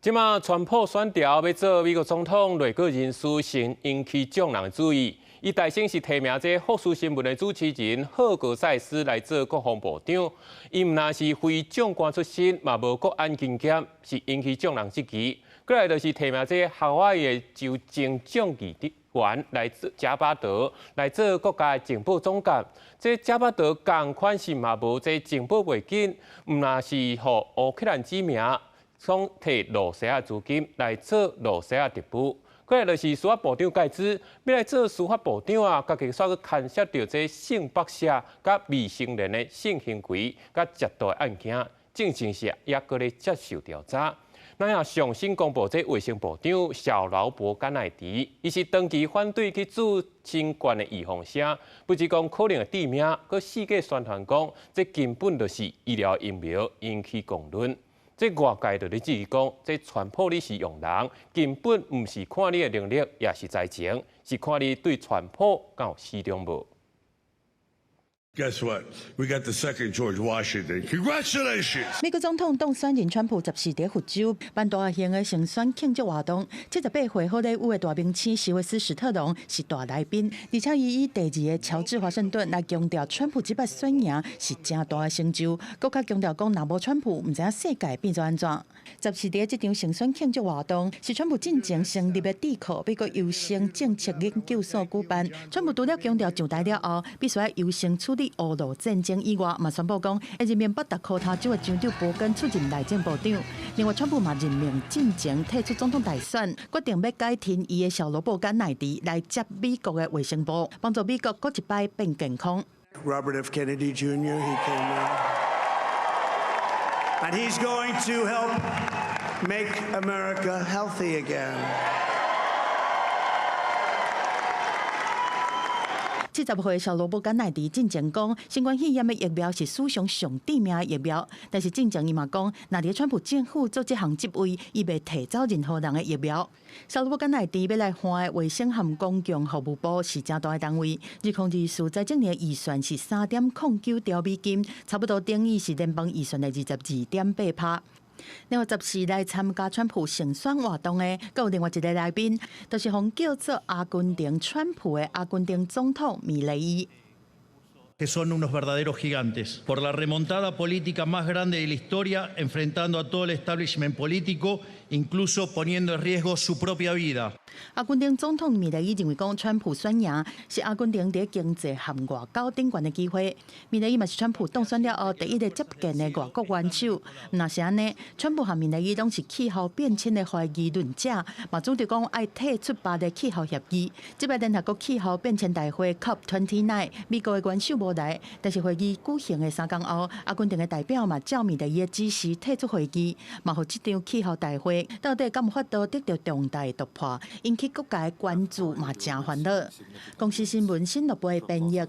即马川普选调要做美国总统内阁人事前，引起众人的注意。伊大声是提名这福斯新闻的主持人赫格塞斯来做国防部长。伊毋但是非将官出身，嘛无国安经验，是引起众人质疑。过来就是提名这夏威夷的州政总议员来做加巴德来做国家的情报总监。这加巴德同款是嘛无这情报背景，毋但是互乌克兰指名。从摕罗西亚资金来做罗西亚特务，过来就是司法部长盖茨要来做司法部长啊，家己煞去牵涉到这性剥削、甲未成年的性行为、甲虐待案件，正正是也搁咧接受调查。那样上新公布这卫生部长小劳勃甘乃迪，伊是长期反对去做新冠的预防针，不只讲可能会致命，搁世界宣传讲这根本就是医疗阴谋，引起公论。这外界就咧质疑讲，这川普你是用人，根本唔是看你的能力，也是才情，是看你对川普敢有视重无。Guess what? We got the second George Washington. Congratulations! 美国总统当选人川普14日佛州办大型的竞选庆祝活动，78岁好莱坞的大明星史威斯史特龙是大来宾，而且伊以第2个乔治华盛顿来强调川普这摆选赢是正大的成就，更加强调讲若无川普，唔知影世界变作安怎。14日这场竞选庆祝活动是川普进前成立的智库美国优先政策研究所举办。川普除了强调上台了后，必须要优先处理俄罗战争以外，嘛宣布讲会任命北达科他州的州长伯根出任内政部长。另外，川普嘛任命进前退出总统大选，决定要改天伊的小萝卜甘乃迪来接美国的卫生部，帮助美国搁一摆变健康。Robert F. Kennedy Jr. He came in, and he's going to help make America healthy again. 70岁小萝卜甘乃迪进前讲，新冠肺炎的疫苗是史上上致命的疫苗，但是进前伊嘛讲，若伫川普政府做这项职位，伊袂提走任何人的疫苗。小萝卜甘乃迪要来换的卫生和公共服务部是正大的单位，日控日数在今年的预算是3.09兆美金，差不多等于是联邦预算的22.8%。另外14来参加川普竞选活动的，还有另外一个来宾，就是被叫做阿根廷川普的阿根廷总统米雷伊。Que son unos verdaderos gigantes, por la remontada política más grande de la historia, enfrentando a todo el establishment político, incluso poniendo en riesgo su propia vida. 阿根廷总统米雷伊认为讲，川普选赢是阿根廷在经济和外交顶悬的机会。米雷伊嘛是川普当选了后第一个接见的外国元首。那是安尼，川普和米雷伊拢是气候变迁的怀疑论者，嘛主张讲爱退出巴黎气候协议。这摆联合国气候变迁大会 COP29， 美国的元首无来，但是会议举行的3天后，阿根廷的代表嘛照米雷伊的指示退出会议，嘛互这场气候大会到底敢有法度得到重大突破？引起各界关注嘛，真烦恼。公司新闻新闻部的编译。